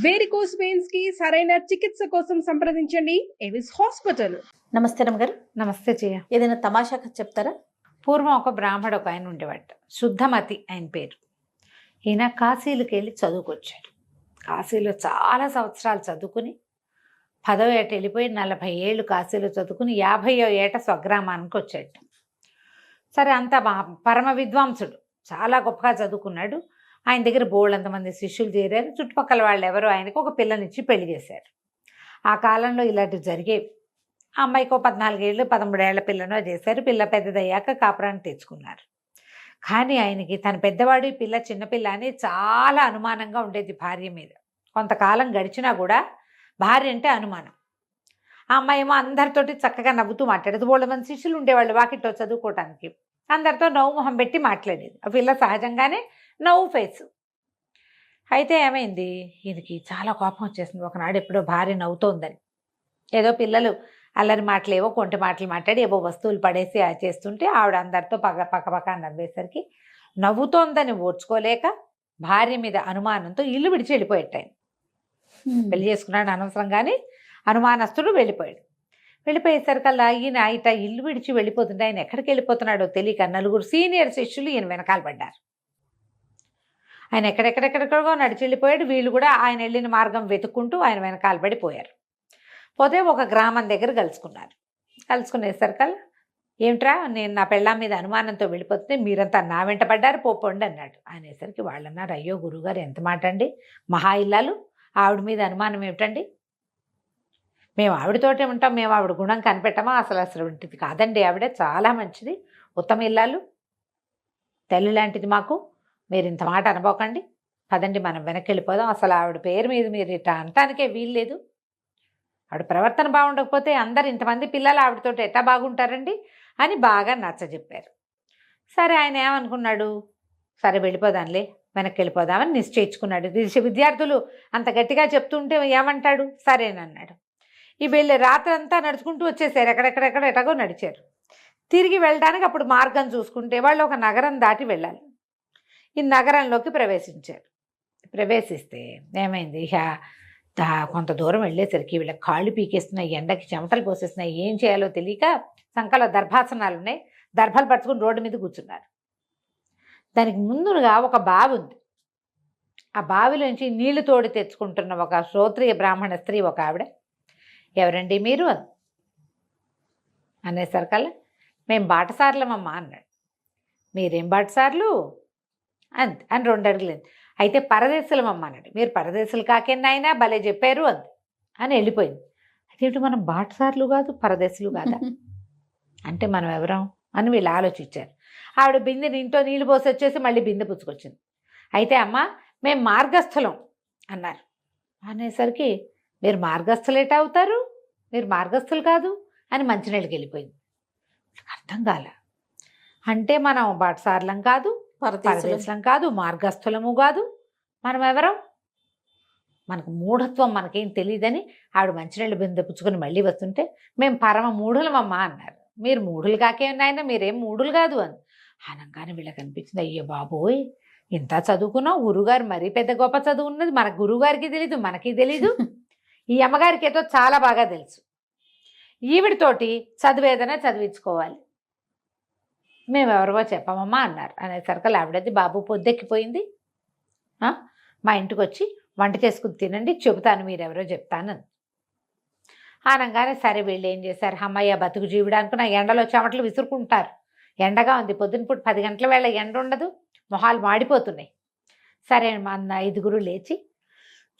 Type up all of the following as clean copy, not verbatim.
Varicose veins కి సరైన చికిత్స కోసం సంప్రదించండి ఎవిస్ హాస్పిటల్. నమస్తే రమ్మగారు. నమస్తే చెయ్య. ఏదైనా తమాషా కథ చెప్తారా? పూర్వం ఒక బ్రాహ్మడు ఒక ఆయన ఉండేవాట, శుద్ధమతి ఆయన పేరు. ఈయన కాశీలకు వెళ్ళి చదువుకొచ్చాడు. కాశీలో చాలా సంవత్సరాలు చదువుకుని 10వ ఏట వెళ్ళిపోయి 40 ఏళ్ళు కాశీలో చదువుకుని 50వ ఏట స్వగ్రామానికి వచ్చాడు. సరే, అంత పరమ విద్వాంసుడు, చాలా గొప్పగా చదువుకున్నాడు. ఆయన దగ్గర బోళ్ళంతమంది శిష్యులు చేరారు. చుట్టుపక్కల వాళ్ళు ఎవరో ఆయనకు ఒక పిల్లనిచ్చి పెళ్లి చేశారు. ఆ కాలంలో ఇలాంటివి జరిగేవి. ఆ అమ్మాయికి 14 ఏళ్ళు 13 ఏళ్ల పిల్లనో చేశారు. పిల్ల పెద్దదయ్యాక కాపురాన్ని తెచ్చుకున్నారు. కానీ ఆయనకి తన పెద్దవాడు, పిల్ల చిన్నపిల్ల అని చాలా అనుమానంగా ఉండేది భార్య మీద. కొంతకాలం గడిచినా కూడా భార్య అంటే అనుమానం. ఆ అమ్మాయి ఏమో అందరితోటి చక్కగా నవ్వుతూ మాట్లాడేది. వాళ్ళ మంది శిష్యులు ఉండేవాళ్ళు వాకిట్లో చదువుకోవటానికి. అందరితో నవ్వు మొహం పెట్టి మాట్లాడేది. ఆ పిల్ల సహజంగానే నవ్వు ఫేసు. అయితే ఏమైంది, ఈయనకి చాలా కోపం వచ్చేసింది. ఒకనాడు ఎప్పుడో భార్య నవ్వుతోందని, ఏదో పిల్లలు అల్లరి మాటలు, ఏవో కొంటి మాటలు మాట్లాడి ఏవో వస్తువులు పడేసి చేస్తుంటే ఆవిడ అందరితో పక్క నవ్వేసరికి నవ్వుతోందని ఓర్చుకోలేక భార్య మీద అనుమానంతో ఇల్లు విడిచి వెళ్ళిపోయాడు. ఆయన పెళ్లి చేసుకున్నాడు అనవసరంగానే, అనుమానస్తుడు వెళ్ళిపోయాడు. వెళ్ళిపోయేసరికల్లా ఈయన ఇల్లు విడిచి వెళ్ళిపోతుంటే ఆయన ఎక్కడికి వెళ్ళిపోతున్నాడో తెలియక 4 సీనియర్ శిష్యులు ఈయన వెనకాల పడ్డారు. ఆయన ఎక్కడెక్కడెక్కడికో నడిచి వెళ్ళిపోయాడు. వీళ్ళు కూడా ఆయన వెళ్ళిన మార్గం వెతుక్కుంటూ ఆయన వెనకాల పడిపోయారు. పోతే ఒక గ్రామం దగ్గర కలుసుకున్నారు. కలుసుకునేసరికల్లా, ఏమిట్రా, నేను నా పెళ్ళాం మీద అనుమానంతో వెళ్ళిపోతుంటే మీరంతా నా వెంట పడ్డారు, పోపండి అన్నాడు. అనేసరికి వాళ్ళు అన్నారు, అయ్యో గురువుగారు, ఎంత మాట అండి, మహా ఇల్లాలు, ఆవిడ మీద అనుమానం ఏమిటండి? మేము ఆవిడతోటే ఉంటాం, మేము ఆవిడ గుణం కనిపెట్టమా? అసలు ఉంటుంది కాదండి, ఆవిడ చాలా మంచిది, ఉత్తమ ఇల్లాలు, తల్లి లాంటిది మాకు, మీరు ఇంత మాట అనుకోకండి, పదండి మనం వెనక్కి వెళ్ళిపోదాం. అసలు ఆవిడ పేరు మీద మీరు ఇట్లా అనటానికే వీల్లేదు. ఆవిడ ప్రవర్తన బాగుండకపోతే అందరు ఇంతమంది పిల్లలు ఆవిడతోటి ఎట్టా బాగుంటారండి అని బాగా నచ్చజెప్పారు. సరే, ఆయన ఏమనుకున్నాడు, సరే వెళ్ళిపోదాంలే, వెనక్కి వెళ్ళిపోదామని నిశ్చయించుకున్నాడు. విద్యార్థులు అంత గట్టిగా చెప్తుంటే ఏమంటాడు, సరేనన్నాడు. ఈ వెళ్ళి రాత్రి అంతా నడుచుకుంటూ వచ్చేసారు. ఎటగో నడిచారు. తిరిగి వెళ్ళడానికి అప్పుడు మార్గం చూసుకుంటే వాళ్ళు ఒక నగరం దాటి వెళ్ళాలి. ఈ నగరంలోకి ప్రవేశించారు. ప్రవేశిస్తే ఏమైంది, కొంత దూరం వెళ్ళేసరికి వీళ్ళకి కాళ్ళు పీకేస్తున్నాయి, ఎండకి చెమటలు పోసేస్తున్నాయి, ఏం చేయాలో తెలియక సంకలో దర్భాసనాలు ఉన్నాయి, దర్భలు పట్టుకుని రోడ్డు మీద కూర్చున్నారు. దానికి ముందుగా ఒక బావి ఉంది. ఆ బావిలోంచి నీళ్లు తోడి తెచ్చుకుంటున్న ఒక శ్రోత్రియ బ్రాహ్మణ స్త్రీ ఒక ఆవిడ, ఎవరండి మీరు అనేసరికల్లా, మేము బాటసార్లమమ్మా అన్నాడు. మీరేం బాటసార్లు అంతే అని 2 అడుగులు. అయితే పరదేశులమమ్మ అన్నాడు. మీరు పరదేశులు కాకేంది ఆయన, భలే చెప్పారు అని వెళ్ళిపోయింది. అదేంటి, మనం బాటసార్లు కాదు పరదేశులు కాదా అంటే మనం ఎవరం అని వీళ్ళు ఆలోచించారు. ఆవిడ బిందెని ఇంట్లో నీళ్ళు పోసి వచ్చేసి మళ్ళీ బిందె పుచ్చుకొచ్చింది. అయితే అమ్మ, మేము మార్గస్థులం అన్నారు. అనేసరికి, మీరు మార్గస్థులు ఎటా అవుతారు, మీరు మార్గస్థులు కాదు అని మంచినీళ్ళకి వెళ్ళిపోయింది. అర్థం కాల. అంటే మనం బాటసార్లం కాదు, పరదేశులం కాదు, మార్గస్థులము కాదు, మనం ఎవరం, మనకు మూఢత్వం, మనకేం తెలియదని ఆవిడ మంచినీళ్ళు బిందె పుచ్చుకొని మళ్ళీ వస్తుంటే, మేము పరమ మూఢులమమ్మా అన్నారు. మీరు మూఢులు కాకేమైనా, మీరేం మూఢులు కాదు అని అనగానే వీళ్ళకి అనిపించింది, అయ్యో బాబోయ్, ఇంత చదువుకున్నాం, గురువుగారు మరీ పెద్ద గొప్ప చదువు ఉన్నది, మన గురువుగారికి తెలీదు, మనకి తెలీదు, ఈ అమ్మగారికి ఏదో చాలా బాగా తెలుసు, ఈవిడితోటి చదివేదనే చదివించుకోవాలి, మేమెవరో చెప్పమమ్మా అన్నారు. అనేసరికి ఆవిడది, బాబు పొద్దెక్కిపోయింది, మా ఇంటికి వచ్చి వంట చేసుకుని తినండి, చెబుతాను, మీరెవరో చెప్తాను అనగానే సరే వీళ్ళు ఏం చేశారు, అమ్మయ్య బతుకు జీవుడు అనుకున్న ఎండలో చెమటలు విసురుకుంటారు. ఎండగా ఉంది, పొద్దున పూట 10 గంటల వేళ ఎండ ఉండదు, మొహాలు మాడిపోతున్నాయి. సరే మన 5గురు లేచి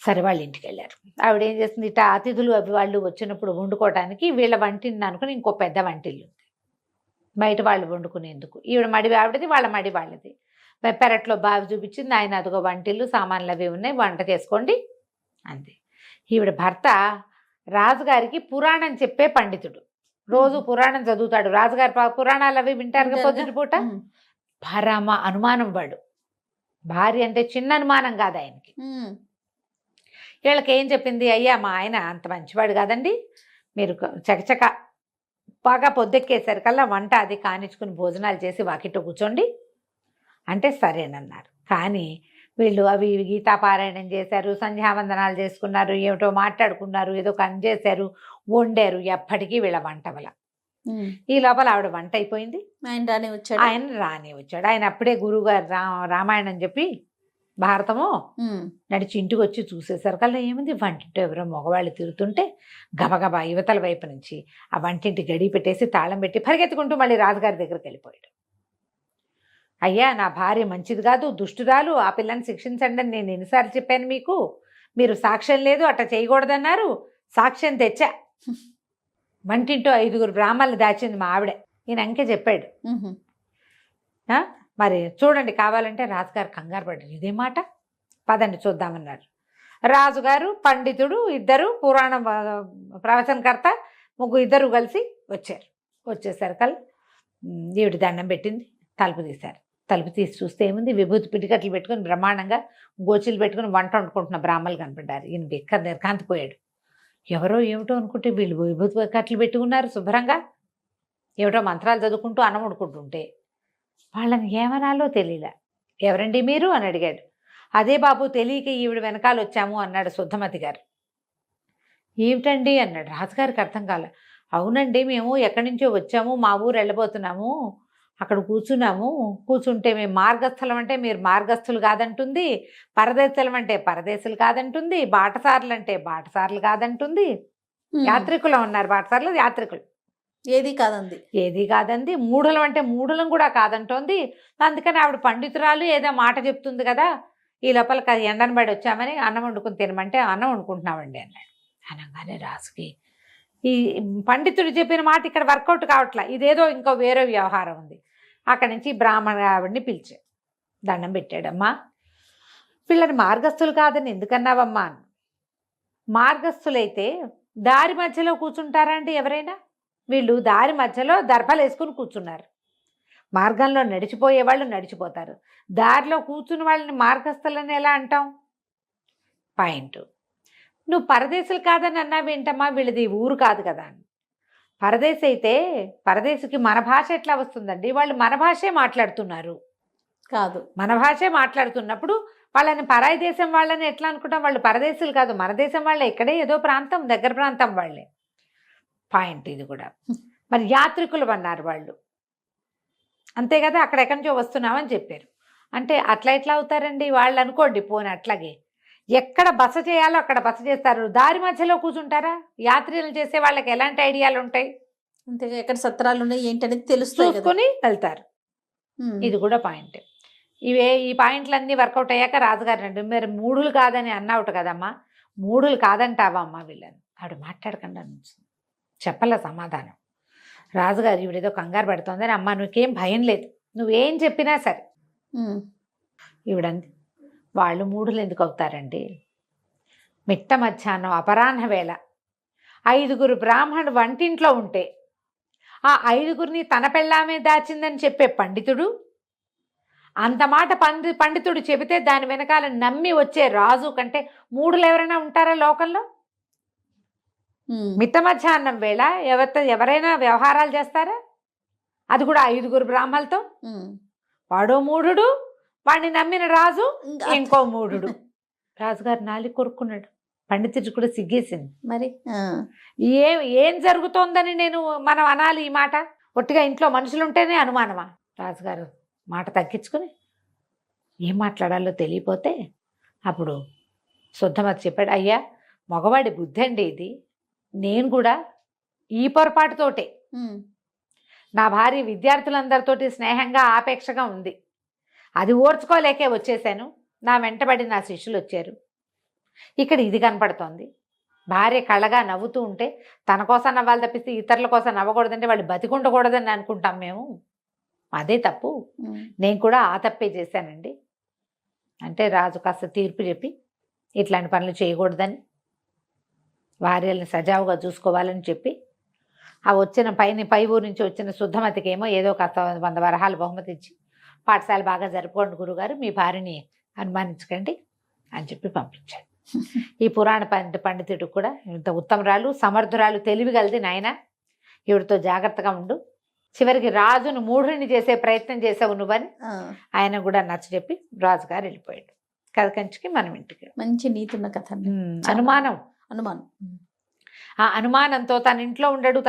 సరే వాళ్ళ ఇంటికి వెళ్ళారు. ఆవిడ ఏం చేస్తుంది, ఇట్లా అతిథులు అవి వాళ్ళు వచ్చినప్పుడు వండుకోవడానికి వీళ్ళ వంటిని అనుకుని ఇంకో పెద్ద వంటిల్లు ఉంది బయట, వాళ్ళు వండుకునేందుకు. ఈవిడ మడి ఆవిడది, వాళ్ళ మడి వాళ్ళది. పెరట్లో బావి చూపించింది, ఆయన అదిగో వంటిల్లు, సామాన్లు అవి ఉన్నాయి, వంట చేసుకోండి అంతే. ఈవిడ భర్త రాజుగారికి పురాణం చెప్పే పండితుడు, రోజు పురాణం చదువుతాడు. రాజుగారి పురాణాలు అవి వింటారు పొద్దుటి పూట. పరమ అనుమానం వాడు, భార్య అంటే చిన్న అనుమానం కాదు ఆయనకి. వీళ్ళకి ఏం చెప్పింది, అయ్యా మా ఆయన అంత మంచివాడు కాదండి, మీరు చకచక బాగా పొద్దెక్కేసరికల్లా వంట అది కానిచ్చుకుని భోజనాలు చేసి వాకిట్లో కూర్చోండి అంటే సరేనన్నారు. కానీ వీళ్ళు అవి గీతాపారాయణం చేశారు, సంధ్యావందనాలు చేసుకున్నారు, ఏమిటో మాట్లాడుకున్నారు, ఏదో పని చేశారు, వండారు. ఎప్పటికీ వీళ్ళ వంట వల్ల ఈ లోపల ఆవిడ వంట అయిపోయింది. ఆయన రాని వచ్చాడు. ఆయన అప్పుడే గురువుగారు రామాయణం చెప్పి భారతము నడిచి ఇంటికి వచ్చి చూసేసరి కల్లా ఏముంది, వంటింటో ఎవరో మగవాళ్ళు తిరుగుతుంటే గబగబా యువతల వైపు నుంచి ఆ వంటింటి గడి పెట్టేసి తాళం పెట్టి పరిగెత్తుకుంటూ మళ్ళీ రాజుగారి దగ్గరికి వెళ్ళిపోయాడు. అయ్యా, నా భార్య మంచిది కాదు, దుష్టురాలు, ఆ పిల్లని శిక్షించండి అని నేను ఎన్నిసార్లు చెప్పాను మీకు, మీరు సాక్ష్యం లేదు అట్లా చేయకూడదన్నారు, సాక్ష్యం తెచ్చా. వంటింటో 5 బ్రాహ్మణులు దాచింది మా ఆవిడే, ఈయన అంకే చెప్పాడు. మరి చూడండి కావాలంటే. రాజుగారు కంగారు పడ్డారు. ఇదే మాట, పదండి చూద్దామన్నారు. రాజుగారు, పండితుడు, ఇద్దరు పురాణ ప్రవచనకర్త, ఇద్దరు కలిసి వచ్చారు. వచ్చేసరికల్ ఈవిడ దండం పెట్టింది, తలుపు తీశారు. తలుపు తీసి చూస్తే ఏముంది, విభూతి పిటికట్లు పెట్టుకుని బ్రహ్మాండంగా గోచీలు పెట్టుకుని వంట వండుకుంటున్న బ్రాహ్మణులు కనపడ్డారు. ఈయన బెక్క నిర్కాంతిపోయాడు. ఎవరో ఏమిటో అనుకుంటే వీళ్ళు విభూతి కట్లు పెట్టుకున్నారు శుభ్రంగా, ఏమిటో మంత్రాలు చదువుకుంటూ అన్నం వండుకుంటుంటే వాళ్ళని ఏమనాలో తెలియలే. ఎవరండి మీరు అని అడిగాడు. అదే బాబు, తెలియక ఈవిడ వెనకాల వచ్చాము అన్నాడు శుద్ధమతి గారు. ఏమిటండి అన్నాడు. రాజుగారికి అర్థం కాలే. అవునండి, మేము ఎక్కడి నుంచో వచ్చాము, మా ఊరు వెళ్ళబోతున్నాము, అక్కడ కూర్చున్నాము, కూర్చుంటే మేము మార్గస్థలం అంటే మీరు మార్గస్థులు కాదంటుంది, పరదేశులం అంటే పరదేశులు కాదంటుంది, బాటసారులు అంటే బాటసారులు కాదంటుంది, యాత్రికులు ఉన్నారు, బాటసారులు యాత్రికులు ఏది కాదంది, మూఢులం అంటే మూఢులం కూడా కాదంటోంది. అందుకని ఆవిడ పండితురాలు ఏదో మాట చెప్తుంది కదా, ఈ లోపల ఎండను పడి వచ్చామని అన్నం వండుకుని తినమంటే అన్నం వండుకుంటున్నామండి అన్నాడు. అనగానే రాజుకి ఈ పండితుడు చెప్పిన మాట ఇక్కడ వర్కౌట్ కావట్లా, ఇదేదో ఇంకో వేరే వ్యవహారం ఉంది. అక్కడి నుంచి బ్రాహ్మణ ఆవిడ్ని పిలిచాడు, దండం పెట్టాడమ్మా, వీళ్ళని మార్గస్థులు కాదని ఎందుకన్నావమ్మా? మార్గస్థులైతే దారి మధ్యలో కూర్చుంటారా అండి ఎవరైనా? వీళ్ళు దారి మధ్యలో దర్భలు వేసుకుని కూర్చున్నారు. మార్గంలో నడిచిపోయే వాళ్ళు నడిచిపోతారు, దారిలో కూర్చున్న వాళ్ళని మార్గస్థులని ఎలా అంటాం? పాయింట్. నువ్వు పరదేశులు కాదని అన్నావేంటమ్మా, వీళ్ళది ఊరు కాదు కదా అని. పరదేశి అయితే పరదేశికి మన భాష ఎట్లా వస్తుందండి? వాళ్ళు మన భాషే మాట్లాడుతున్నారు కాదు, మన భాషే మాట్లాడుతున్నప్పుడు వాళ్ళని పరాయి దేశం వాళ్ళని ఎట్లా అనుకుంటాం? వాళ్ళు పరదేశులు కాదు, మన దేశం వాళ్ళే, ఇక్కడే ఏదో ప్రాంతం, దగ్గర ప్రాంతం వాళ్ళే. పాయింట్ ఇది కూడా. మరి యాత్రికులు అన్నారు వాళ్ళు, అంతే కదా, అక్కడ ఎక్కడి నుంచో వస్తున్నామని చెప్పారు. అంటే అట్లా ఎట్లా అవుతారండి వాళ్ళు? అనుకోండి పోనీ అట్లాగే, ఎక్కడ బస చేయాలో అక్కడ బస చేస్తారు, దారి మధ్యలో కూర్చుంటారా? యాత్రలు చేసే వాళ్ళకి ఎలాంటి ఐడియాలు ఉంటాయి? అంతే, ఎక్కడ సత్రాలు ఉన్నాయి ఏంటనేది తెలుసుకొని వెళ్తారు. ఇది కూడా పాయింట్. ఈ పాయింట్లన్నీ వర్కౌట్ అయ్యాక రాజుగారు అండి, మీరు మూఢులు కాదని అన్నావుట కదమ్మా, మూఢులు కాదంటావా అమ్మా వీళ్ళని? ఆవిడ మాట్లాడకుండా చెప్పలే సమాధానం. రాజుగారు ఈవిడేదో కంగారు పడుతోందని, అమ్మ నువ్వేం భయం లేదు, నువ్వేం చెప్పినా సరే. ఈవిడంది, వాళ్ళు మూఢులు ఎందుకు అవుతారండి? మిట్ట మధ్యాహ్నం అపరాహ్న వేళ 5 బ్రాహ్మణుడు వంటింట్లో ఉంటే ఆ 5 తన పెళ్ళామే దాచిందని చెప్పే పండితుడు, అంత మాట పండితుడు చెబితే దాని వెనకాల నమ్మి వచ్చే రాజు కంటే మూఢులు ఎవరైనా ఉంటారా లోకంలో? మిట్ట మధ్యాహ్నం వేళ ఎవరైనా వ్యవహారాలు చేస్తారా? అది కూడా 5 బ్రాహ్మణులతో. వాడో మూఢుడు, వాడిని నమ్మిన రాజు ఇంకో మూఢుడు. రాజుగారు నాలుగు కొరుక్కున్నాడు. పండితుడు కూడా సిగ్గేసింది. మరి ఏం జరుగుతోందని మనం అనాలి ఈ మాట? ఒట్టిగా ఇంట్లో మనుషులు ఉంటేనే అనుమానమా? రాజుగారు మాట తగ్గించుకుని ఏం మాట్లాడాలో తెలియపోతే అప్పుడు శుద్ధమతి చెప్పాడు, అయ్యా మగవాడి బుద్ధి అండి ఇది, నేను కూడా ఈ పొరపాటుతోటే నా భార్య విద్యార్థులందరితోటి స్నేహంగా ఆపేక్షగా ఉంది, అది ఓర్చుకోలేకే వచ్చేసాను, నా వెంటబడి నా శిష్యులు వచ్చారు, ఇక్కడ ఇది కనపడుతోంది, భార్య కళ్ళగా నవ్వుతూ ఉంటే తన కోసం నవ్వాలి తప్పిస్తే ఇతరుల కోసం నవ్వకూడదంటే వాళ్ళు బతికుండకూడదని అనుకుంటాం మేము, అదే తప్పు, నేను కూడా ఆ తప్పే చేశానండి అంటే రాజు కాస్త తీర్పు చెప్పి ఇట్లాంటి పనులు చేయకూడదని, భార్యల్ని సజావుగా చూసుకోవాలని చెప్పి ఆ వచ్చిన పై ఊరు నుంచి వచ్చిన శుద్ధమతికేమో ఏదో కాస్త 100 వరహాలు బహుమతి ఇచ్చి, పాఠశాల బాగా జరుపుకోండి గురుగారు, మీ భార్యని అనుమానించకండి అని చెప్పి పంపించాడు. ఈ పురాణ పండితుడు కూడా ఇంత ఉత్తమరాలు, సమర్థురాలు, తెలివిగలది నాయన, ఈవిడతో జాగ్రత్తగా ఉండు, చివరికి రాజును మూఢుని చేసే ప్రయత్నం చేసావు నువ్వని ఆయన కూడా నచ్చ చెప్పి రాజుగారు వెళ్ళిపోయాడు. కథ కంచికి మనం ఇంటికి. మంచి నీతి ఉన్న కథ అండి. అనుమానం. అనుమానం. ఆ అనుమానంతో తన ఇంట్లో ఉండడు,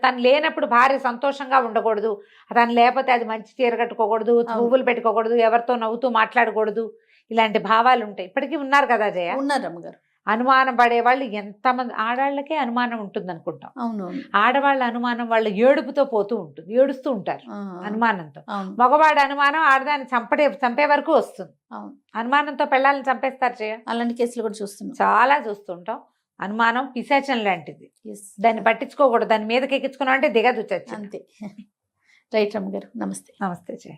తను లేనప్పుడు భార్య సంతోషంగా ఉండకూడదు, తను లేకపోతే అది మంచి చీర కట్టుకోకూడదు, పువ్వులు పెట్టుకోకూడదు, ఎవరితో నవ్వుతూ మాట్లాడకూడదు, ఇలాంటి భావాలు ఉంటాయి. ఇప్పటికీ ఉన్నారు కదా జయ, ఉన్నారు రమ్మగారు. అనుమానం పడేవాళ్ళు ఎంతమంది. ఆడవాళ్ళకే అనుమానం ఉంటుంది అనుకుంటాం, అవును. ఆడవాళ్ళ అనుమానం వాళ్ళ ఏడుపుతో పోతూ ఉంటుంది, ఏడుస్తూ ఉంటారు అనుమానంతో. అవును. మగవాడి అనుమానం ఆడదాన్ని చంపే వరకు వస్తుంది. అవును. అనుమానంతో పెళ్ళాలని చంపేస్తారు జయ, అలాంటి కేసులు కూడా చూస్తున్నాం, చాలా చూస్తుంటాం. అనుమానం పిశాచం లాంటిది, Yes. దాన్ని పట్టించుకోకూడదు, దాని మీదకి ఎక్కించుకున్నాం అంటే దిగదు చచ్చి. అంతే. రైట్ రమ్మగారు, నమస్తే. నమస్తే జయ.